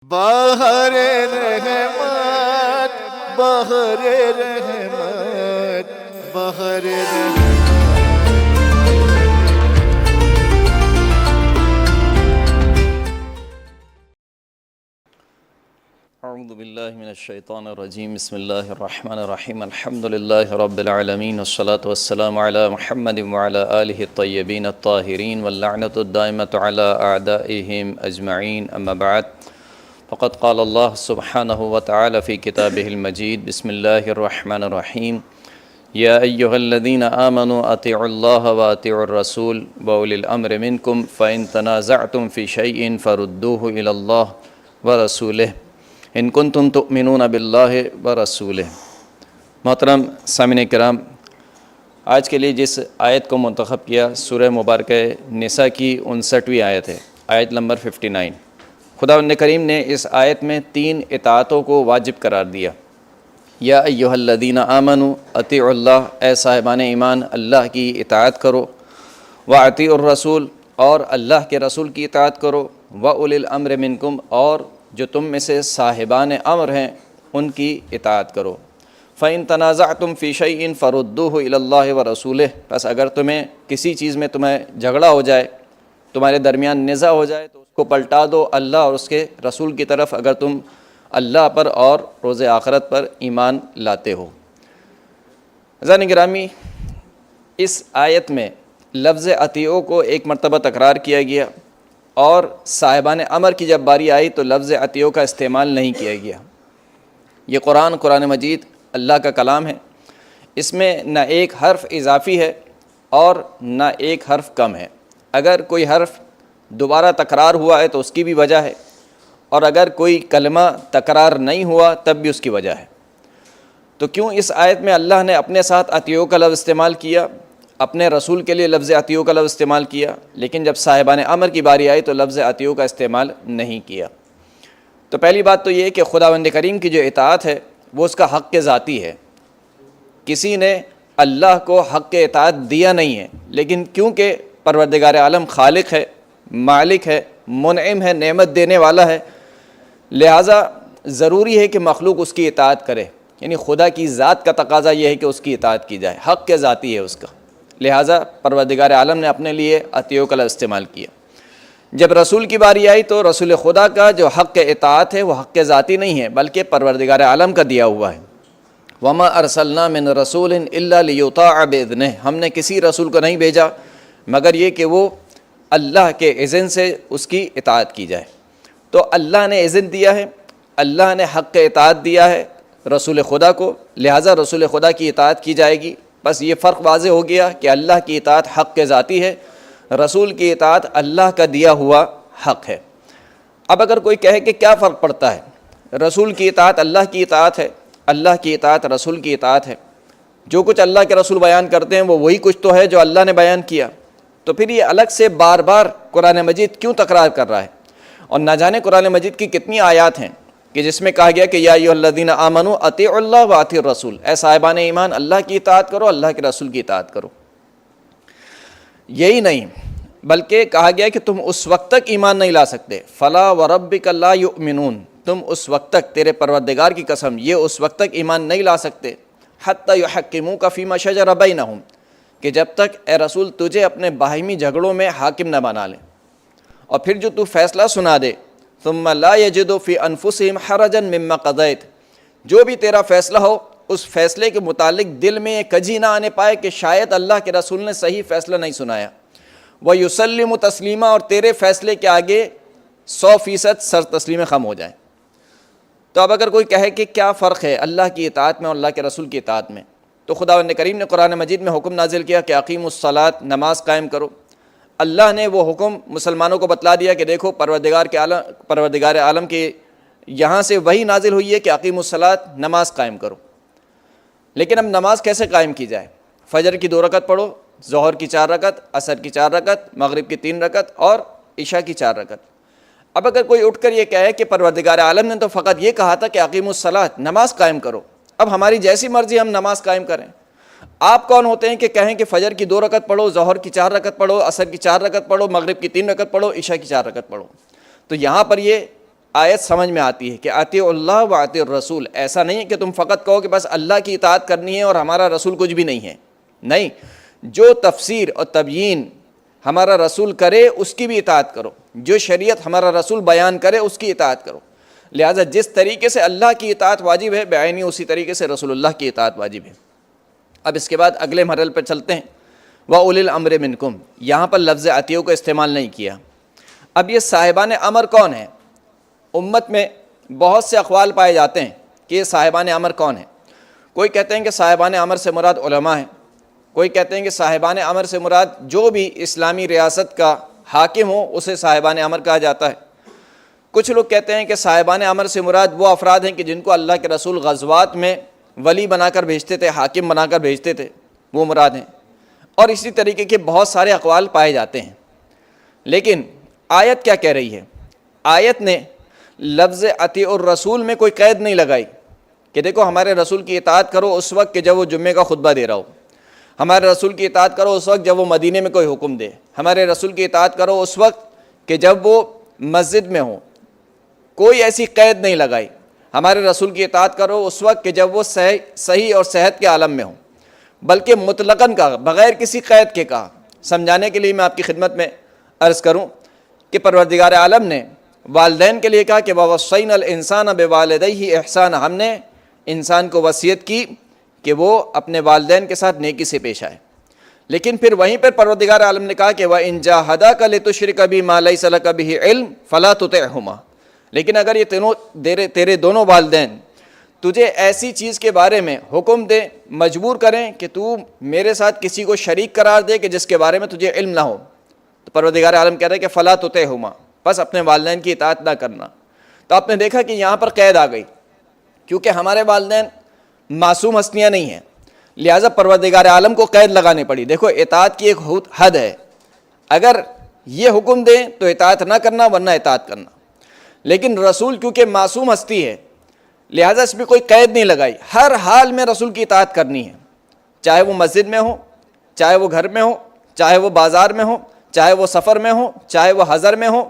بہر رحمت بہر رحمت بہر رحمت اعوذ باللہ من الشیطان الرجیم بسم اللہ الرحمن الرحیم الحمد للہ رب العالمین والصلاة والسلام علی محمد وعلی آلہ الطیبین الطاہرین واللعنۃ الدائمۃ علی اعدائہم اجمعین اما بعد فقد قال اللہ سبحانہ وتعالی فی کتابہ المجید بسم اللہ الرحمن الرحیم یا ایہا الذین آمنوا اطیعوا اللہ واطیعوا الرسول واولی الامر منکم فإن تنازعتم فی شیء فردوہ الی اللہ ورسولہ ان کنتم تؤمنون باللہ ورسولہ۔ محترم سامعین کرام، آج کے لیے جس آیت کو منتخب کیا سورہ مبارکہ نساء کی 59ویں آیت ہے، آیت نمبر 59۔ خداوند کریم نے اس آیت میں 3 اطاعتوں کو واجب قرار دیا۔ یا ایہا الذین آمنوا اطیعوا اللہ، اے صاحبان ایمان اللہ کی اطاعت کرو، واطیعوا الرسول، اور اللہ کے رسول کی اطاعت کرو، واولی الامر منکم، اور جو تم میں سے صاحبان امر ہیں ان کی اطاعت کرو۔ فَإِن تَنَازَعْتُمْ فِي شَيْءٍ فَرُدُّوهُ إِلَى اللَّهِ وَرَسُولِهِ، پس اگر تمہیں کسی چیز میں جھگڑا ہو جائے، تمہارے درمیان نزاع ہو جائے، تو اس کو پلٹا دو اللہ اور اس کے رسول کی طرف، اگر تم اللہ پر اور روز آخرت پر ایمان لاتے ہو۔ عزیزان گرامی، اس آیت میں لفظ اطیعوا کو ایک مرتبہ تکرار کیا گیا، اور صاحبان امر کی جب باری آئی تو لفظ اطیعوا کا استعمال نہیں کیا گیا۔ یہ قرآن مجید اللہ کا کلام ہے، اس میں نہ ایک حرف اضافی ہے اور نہ ایک حرف کم ہے۔ اگر کوئی حرف دوبارہ تکرار ہوا ہے تو اس کی بھی وجہ ہے، اور اگر کوئی کلمہ تکرار نہیں ہوا تب بھی اس کی وجہ ہے۔ تو کیوں اس آیت میں اللہ نے اپنے ساتھ اطیعوا کا لفظ استعمال کیا، اپنے رسول کے لیے لفظ اطیعوا کا لفظ استعمال کیا، لیکن جب صاحبان امر کی باری آئی تو لفظ اطیعوا کا استعمال نہیں کیا؟ تو پہلی بات تو یہ کہ خداوند کریم کی جو اطاعت ہے وہ اس کا حق ذاتی ہے۔ کسی نے اللہ کو حق اطاعت دیا نہیں ہے، لیکن کیونکہ پروردگار عالم خالق ہے، مالک ہے، منعم ہے، نعمت دینے والا ہے، لہٰذا ضروری ہے کہ مخلوق اس کی اطاعت کرے، یعنی خدا کی ذات کا تقاضا یہ ہے کہ اس کی اطاعت کی جائے، حق ذاتی ہے اس کا، لہٰذا پروردگار عالم نے اپنے لیے اطیعوا کا لفظ استعمال کیا۔ جب رسول کی باری آئی تو رسول خدا کا جو حق اطاعت ہے وہ حق ذاتی نہیں ہے، بلکہ پروردگار عالم کا دیا ہوا ہے۔ وما ارسلنا من رسول الا لیطاع باذنہ، ہم نے کسی رسول کو نہیں بھیجا مگر یہ کہ وہ اللہ کے اذن سے اس کی اطاعت کی جائے۔ تو اللہ نے اذن دیا ہے، اللہ نے حق اطاعت دیا ہے رسول خدا کو، لہٰذا رسول خدا کی اطاعت کی جائے گی۔ بس یہ فرق واضح ہو گیا کہ اللہ کی اطاعت حق ذاتی ہے، رسول کی اطاعت اللہ کا دیا ہوا حق ہے۔ اب اگر کوئی کہے کہ کیا فرق پڑتا ہے، رسول کی اطاعت اللہ کی اطاعت ہے، اللہ کی اطاعت رسول کی اطاعت ہے، جو کچھ اللہ کے رسول بیان کرتے ہیں وہ وہی کچھ تو ہے جو اللہ نے بیان کیا، تو پھر یہ الگ سے بار بار قرآن مجید کیوں تکرار کر رہا ہے؟ اور نہ جانے قرآن مجید کی کتنی آیات ہیں کہ جس میں کہا گیا کہ یا ایھا الذین آمنوا اطیعوا اللہ واطیعوا الرسول، اے صاحبان ایمان اللہ کی اطاعت کرو، اللہ کے رسول کی اطاعت کرو۔ یہی نہیں بلکہ کہا گیا کہ تم اس وقت تک ایمان نہیں لا سکتے، فلا وربک لا یؤمنون، تم اس وقت تک، تیرے پروردگار کی قسم، یہ اس وقت تک ایمان نہیں لا سکتے، حتی یحکموک فیما شجر بینہم، کہ جب تک اے رسول تجھے اپنے باہمی جھگڑوں میں حاکم نہ بنا لیں، اور پھر جو تو فیصلہ سنا دے، ثم لا یجدوا فی انفسہم حرجا مما قضیت، جو بھی تیرا فیصلہ ہو اس فیصلے کے متعلق دل میں یہ کجی نہ آنے پائے کہ شاید اللہ کے رسول نے صحیح فیصلہ نہیں سنایا، وَيُسَلِّمُ تسلیمہ، اور تیرے فیصلے کے آگے 100% سر تسلیم خم ہو جائیں۔ تو اب اگر کوئی کہے کہ کیا فرق ہے اللہ کی اطاعت میں اور اللہ کے رسول کی اطاعت میں، تو خداوند کریم نے قرآن مجید میں حکم نازل کیا کہ اقیموا الصلاۃ، نماز قائم کرو۔ اللہ نے وہ حکم مسلمانوں کو بتلا دیا کہ دیکھو پروردگار عالم کے یہاں سے وہی نازل ہوئی ہے کہ اقیموا الصلاۃ، نماز قائم کرو۔ لیکن اب نماز کیسے قائم کی جائے؟ فجر کی 2 رکعت پڑھو، ظہر کی 4 رکعت، عصر کی 4 رکعت، مغرب کی 3 رکعت اور عشاء کی 4 رکعت۔ اب اگر کوئی اٹھ کر یہ کہے کہ پروردگار عالم نے تو فقط یہ کہا تھا کہ اقیموا الصلاۃ، نماز قائم کرو، اب ہماری جیسی مرضی ہم نماز قائم کریں، آپ کون ہوتے ہیں کہ کہیں کہ فجر کی 2 رکعت پڑھو، ظہر کی 4 رکعت پڑھو، عصر کی 4 رکعت پڑھو، مغرب کی 3 رکعت پڑھو، عشاء کی 4 رکعت پڑھو؟ تو یہاں پر یہ آیت سمجھ میں آتی ہے کہ اطیعوا اللہ و اطیعوا الرسول. ایسا نہیں ہے کہ تم فقط کہو کہ بس اللہ کی اطاعت کرنی ہے اور ہمارا رسول کچھ بھی نہیں ہے. نہیں، جو تفسیر اور تبیین ہمارا رسول کرے اس کی بھی اطاعت کرو، جو شریعت ہمارا رسول بیان کرے اس کی اطاعت کرو. لہٰذا جس طریقے سے اللہ کی اطاعت واجب ہے بعینی اسی طریقے سے رسول اللہ کی اطاعت واجب ہے. اب اس کے بعد اگلے مرحلے پر چلتے ہیں. وَأُولِي الْأَمْرِ مِنْكُمْ، یہاں پر لفظ اطیعوا کو استعمال نہیں کیا. اب یہ صاحبان امر کون ہیں؟ امت میں بہت سے اقوال پائے جاتے ہیں کہ یہ صاحبان امر کون ہیں. کوئی کہتے ہیں کہ صاحبان امر سے مراد علماء ہیں، کوئی کہتے ہیں کہ صاحبان امر سے مراد جو بھی اسلامی ریاست کا حاکم ہو اسے صاحبان امر کہا جاتا ہے. کچھ لوگ کہتے ہیں کہ صاحبان امر سے مراد وہ افراد ہیں کہ جن کو اللہ کے رسول غزوات میں ولی بنا کر بھیجتے تھے، حاکم بنا کر بھیجتے تھے، وہ مراد ہیں. اور اسی طریقے کے بہت سارے اقوال پائے جاتے ہیں. لیکن آیت کیا کہہ رہی ہے؟ آیت نے لفظ اطیعوا الرسول میں کوئی قید نہیں لگائی کہ دیکھو ہمارے رسول کی اطاعت کرو اس وقت کہ جب وہ جمعے کا خطبہ دے رہا ہو، ہمارے رسول کی اطاعت کرو اس وقت جب وہ مدینے میں کوئی حکم دے، ہمارے رسول کی اطاعت کرو اس وقت کہ جب وہ مسجد میں ہو. کوئی ایسی قید نہیں لگائی. ہمارے رسول کی اطاعت کرو اس وقت کہ جب وہ صحیح اور صحت کے عالم میں ہو، بلکہ مطلقاً کہا، بغیر کسی قید کے کہا. سمجھانے کے لیے میں آپ کی خدمت میں عرض کروں کہ پروردگار عالم نے والدین کے لیے کہا کہ وَوَصَّيْنَا الْإِنسَانَ بِوَالِدَيْهِ احسانا، ہم نے انسان کو وصیت کی کہ وہ اپنے والدین کے ساتھ نیکی سے پیش آئے. لیکن پھر وہیں پر پروردگار عالم نے کہا کہ وَإِن جَاهَدَاكَ لِتُشْرِكَ بِي مَا لَيْسَ لَكَ بِهِ عِلْمٌ فَلَا تُطِعْهُمَا. لیکن اگر یہ تیرے دونوں والدین تجھے ایسی چیز کے بارے میں حکم دیں، مجبور کریں کہ تو میرے ساتھ کسی کو شریک قرار دے کہ جس کے بارے میں تجھے علم نہ ہو، تو پروردگار عالم کہہ رہے کہ فَلَا تُطِعْهُمَا، بس اپنے والدین کی اطاعت نہ کرنا. تو آپ نے دیکھا کہ یہاں پر قید آ گئی، کیونکہ ہمارے والدین معصوم ہستیاں نہیں ہیں، لہٰذا پروردگار عالم کو قید لگانی پڑی. دیکھو اطاعت کی ایک حد ہے، اگر یہ حکم دیں تو اطاعت نہ کرنا ورنہ اطاعت کرنا. لیکن رسول کیونکہ معصوم ہستی ہے لہٰذا اس میں کوئی قید نہیں لگائی، ہر حال میں رسول کی اطاعت کرنی ہے، چاہے وہ مسجد میں ہو، چاہے وہ گھر میں ہو، چاہے وہ بازار میں ہو، چاہے وہ سفر میں ہو، چاہے وہ حضر میں ہو،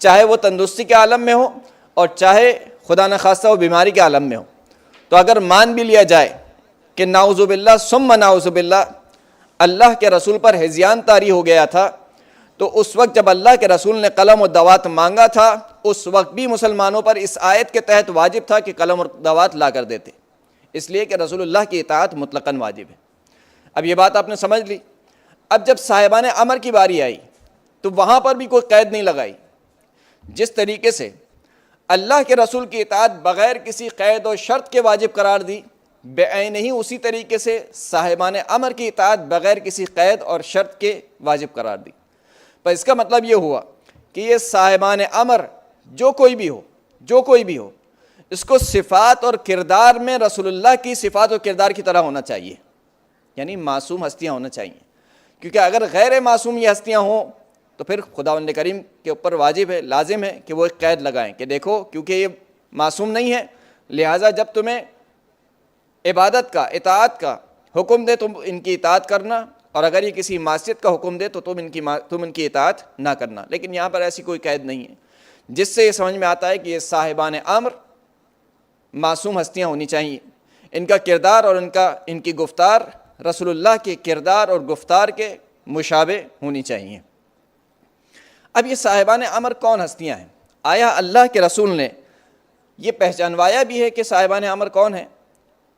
چاہے وہ تندرستی کے عالم میں ہو، اور چاہے خدا نخواستہ وہ بیماری کے عالم میں ہو. تو اگر مان بھی لیا جائے کہ نعوذ باللہ ثم نعوذ باللہ اللہ کے رسول پر ہذیان طاری ہو گیا تھا، تو اس وقت جب اللہ کے رسول نے قلم و دوات مانگا تھا اس وقت بھی مسلمانوں پر اس آیت کے تحت واجب تھا کہ قلم اور دوات لا کر دیتے، اس لیے کہ رسول اللہ کی اطاعت مطلقاً واجب ہے. اب یہ بات آپ نے سمجھ لی. اب جب صاحبان امر کی باری آئی تو وہاں پر بھی کوئی قید نہیں لگائی. جس طریقے سے اللہ کے رسول کی اطاعت بغیر کسی قید و شرط کے واجب قرار دی، بعین ہی اسی طریقے سے صاحبان امر کی اطاعت بغیر کسی قید اور شرط کے واجب قرار دی. پر اس کا مطلب یہ ہوا کہ یہ صاحبان امر جو کوئی بھی ہو اس کو صفات اور کردار میں رسول اللہ کی صفات اور کردار کی طرح ہونا چاہیے، یعنی معصوم ہستیاں ہونا چاہیے. کیونکہ اگر غیر معصوم یہ ہستیاں ہوں تو پھر خداوند کریم کے اوپر واجب ہے، لازم ہے کہ وہ ایک قید لگائیں کہ دیکھو کیونکہ یہ معصوم نہیں ہے، لہٰذا جب تمہیں عبادت کا، اطاعت کا حکم دے تم ان کی اطاعت کرنا، اور اگر یہ کسی معصیت کا حکم دے تو تم ان کی اطاعت نہ کرنا. لیکن یہاں پر ایسی کوئی قید نہیں ہے، جس سے یہ سمجھ میں آتا ہے کہ یہ صاحبان امر معصوم ہستیاں ہونی چاہیے، ان کا کردار اور ان کی گفتار رسول اللہ کے کردار اور گفتار کے مشابہ ہونی چاہیے. اب یہ صاحبان امر کون ہستیاں ہیں؟ آیا اللہ کے رسول نے یہ پہچانوایا بھی ہے کہ صاحبان امر کون ہیں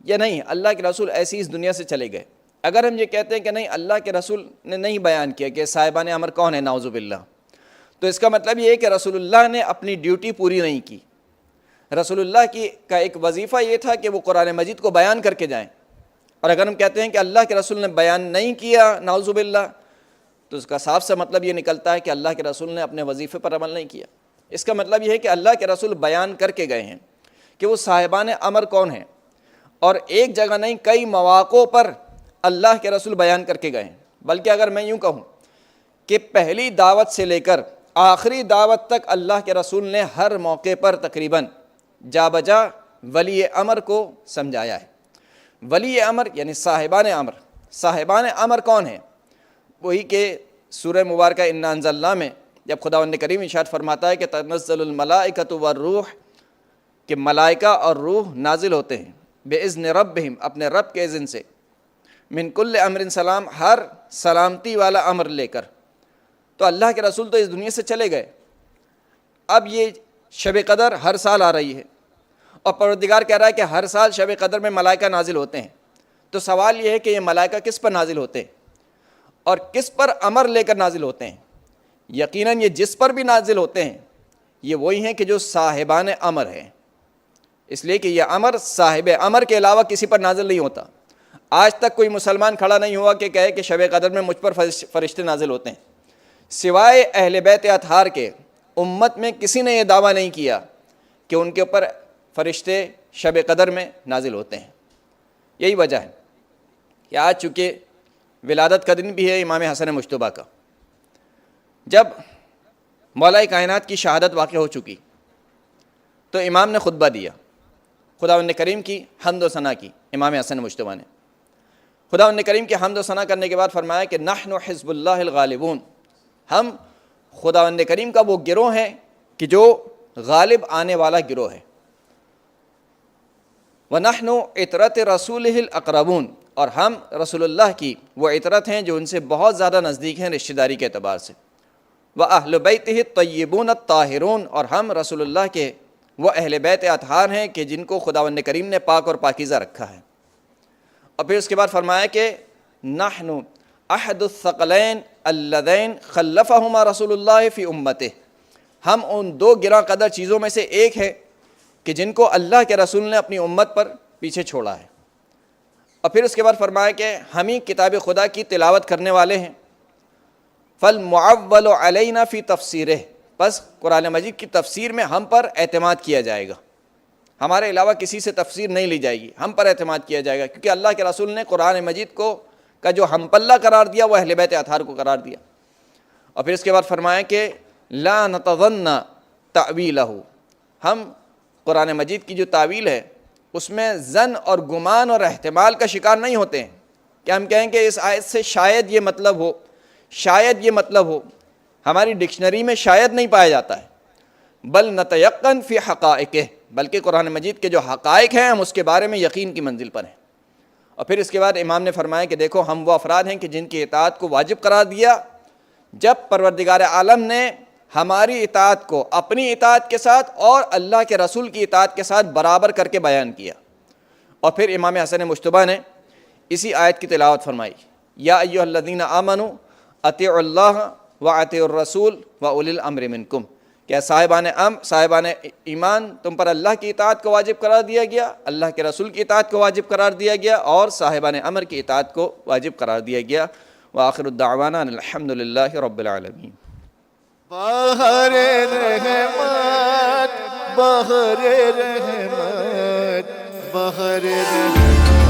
یا نہیں؟ اللہ کے رسول ایسی اس دنیا سے چلے گئے. اگر ہم یہ کہتے ہیں کہ نہیں اللہ کے رسول نے نہیں بیان کیا کہ صاحبان امر کون ہیں، نعوذ باللہ، تو اس کا مطلب یہ ہے کہ رسول اللہ نے اپنی ڈیوٹی پوری نہیں کی. رسول اللہ کا ایک وظیفہ یہ تھا کہ وہ قرآن مجید کو بیان کر کے جائیں، اور اگر ہم کہتے ہیں کہ اللہ کے رسول نے بیان نہیں کیا، نعوذ باللہ، تو اس کا صاف سا مطلب یہ نکلتا ہے کہ اللہ کے رسول نے اپنے وظیفے پر عمل نہیں کیا. اس کا مطلب یہ ہے کہ اللہ کے رسول بیان کر کے گئے ہیں کہ وہ صاحبان امر کون ہیں، اور ایک جگہ نہیں کئی مواقع پر اللہ کے رسول بیان کر کے گئے ہیں. بلکہ اگر میں یوں کہوں کہ پہلی دعوت سے لے کر آخری دعوت تک اللہ کے رسول نے ہر موقع پر تقریباً جا بجا ولی امر کو سمجھایا ہے. ولی امر یعنی صاحبان امر. صاحبان امر کون ہیں؟ وہی کہ سورہ مبارکہ انا انزلنا میں جب خداوند کریم ارشاد فرماتا ہے کہ تنزل الملائکۃ والروح، کہ ملائکہ اور روح نازل ہوتے ہیں بِإِذْنِ رَبِّهِمْ، اپنے رب کے اذن سے، من کل امر سلام، ہر سلامتی والا امر لے کر۔ تو اللہ کے رسول تو اس دنیا سے چلے گئے، اب یہ شب قدر ہر سال آ رہی ہے، اور پروردگار کہہ رہا ہے کہ ہر سال شب قدر میں ملائکہ نازل ہوتے ہیں۔ تو سوال یہ ہے کہ یہ ملائکہ کس پر نازل ہوتے ہیں اور کس پر امر لے کر نازل ہوتے ہیں؟ یقیناً یہ جس پر بھی نازل ہوتے ہیں یہ وہی ہیں کہ جو صاحبان امر ہیں، اس لیے کہ یہ امر صاحب امر کے علاوہ کسی پر نازل نہیں ہوتا۔ آج تک کوئی مسلمان کھڑا نہیں ہوا کہ کہے کہ شب قدر میں مجھ پر فرشتے نازل ہوتے ہیں، سوائے اہل بیت اطہار کے امت میں کسی نے یہ دعویٰ نہیں کیا کہ ان کے اوپر فرشتے شب قدر میں نازل ہوتے ہیں۔ یہی وجہ ہے کہ آج چونکہ ولادت کا دن بھی ہے امام حسن مجتبیٰ کا، جب مولا کائنات کی شہادت واقع ہو چکی تو امام نے خطبہ دیا، خداوند کریم کی حمد و ثنا کی امام حسن مجتبیٰ نے۔ خداوند کریم کی حمد و ثنا کرنے کے بعد فرمایا کہ نحن حزب اللہ الغالبون، ہم خداوند کریم کا وہ گروہ ہے کہ جو غالب آنے والا گروہ ہے۔ وَنَحْنُ عِطْرَةِ رَسُولِهِ الْأَقْرَبُونَ، اور ہم رسول اللہ کی وہ عطرت ہیں جو ان سے بہت زیادہ نزدیک ہیں رشتہ داری کے اعتبار سے۔ وَأَهْلُ بَيْتِهِ الطَّيِّبُونَ الطَّاهِرُونَ، اور ہم رسول اللہ کے وہ اہل بیت اطہار ہیں کہ جن کو خداوند کریم نے پاک اور پاکیزہ رکھا ہے۔ اور پھر اس کے بعد فرمایا کہ نحن احد الثقلین اللذین خلفہما رسول اللہ فی امتہ، ہم ان دو گراں قدر چیزوں میں سے ایک ہے کہ جن کو اللہ کے رسول نے اپنی امت پر پیچھے چھوڑا ہے۔ اور پھر اس کے بعد فرمایا کہ ہم ہی کتاب خدا کی تلاوت کرنے والے ہیں۔ فالمعول علینا فی تفسیرہ، بس قرآن مجید کی تفسیر میں ہم پر اعتماد کیا جائے گا، ہمارے علاوہ کسی سے تفسیر نہیں لی جائے گی، ہم پر اعتماد کیا جائے گا، کیونکہ اللہ کے رسول نے قرآن مجید کو کا جو ہم پلہ قرار دیا وہ اہل بیت اطہار کو قرار دیا۔ اور پھر اس کے بعد فرمایا کہ لا نتظن تأویلہ، ہم قرآن مجید کی جو تعویل ہے اس میں ظن اور گمان اور احتمال کا شکار نہیں ہوتے ہیں کہ ہم کہیں کہ اس آیت سے شاید یہ مطلب ہو، شاید یہ مطلب ہو، ہماری ڈکشنری میں شاید نہیں پایا جاتا ہے، بل نتیقن فی حقائقہ، بلکہ قرآن مجید کے جو حقائق ہیں ہم اس کے بارے میں یقین کی منزل پر ہیں۔ اور پھر اس کے بعد امام نے فرمایا کہ دیکھو ہم وہ افراد ہیں کہ جن کی اطاعت کو واجب قرار دیا جب پروردگار عالم نے ہماری اطاعت کو اپنی اطاعت کے ساتھ اور اللہ کے رسول کی اطاعت کے ساتھ برابر کر کے بیان کیا۔ اور پھر امام حسن مجتبیٰ نے اسی آیت کی تلاوت فرمائی، یا ایھا الذین آمنوا اطیعوا اللہ واطیعوا الرسول واولی الامر منکم، کہ صاحبان ایمان تم پر اللہ کی اطاعت کو واجب قرار دیا گیا، اللہ کے رسول کی اطاعت کو واجب قرار دیا گیا، اور صاحبان امر کی اطاعت کو واجب قرار دیا گیا۔ وآخر الدعوانا ان الحمد للہ رب العالمین۔ بہر رحمت، بہر رحمت، بہر رحمت۔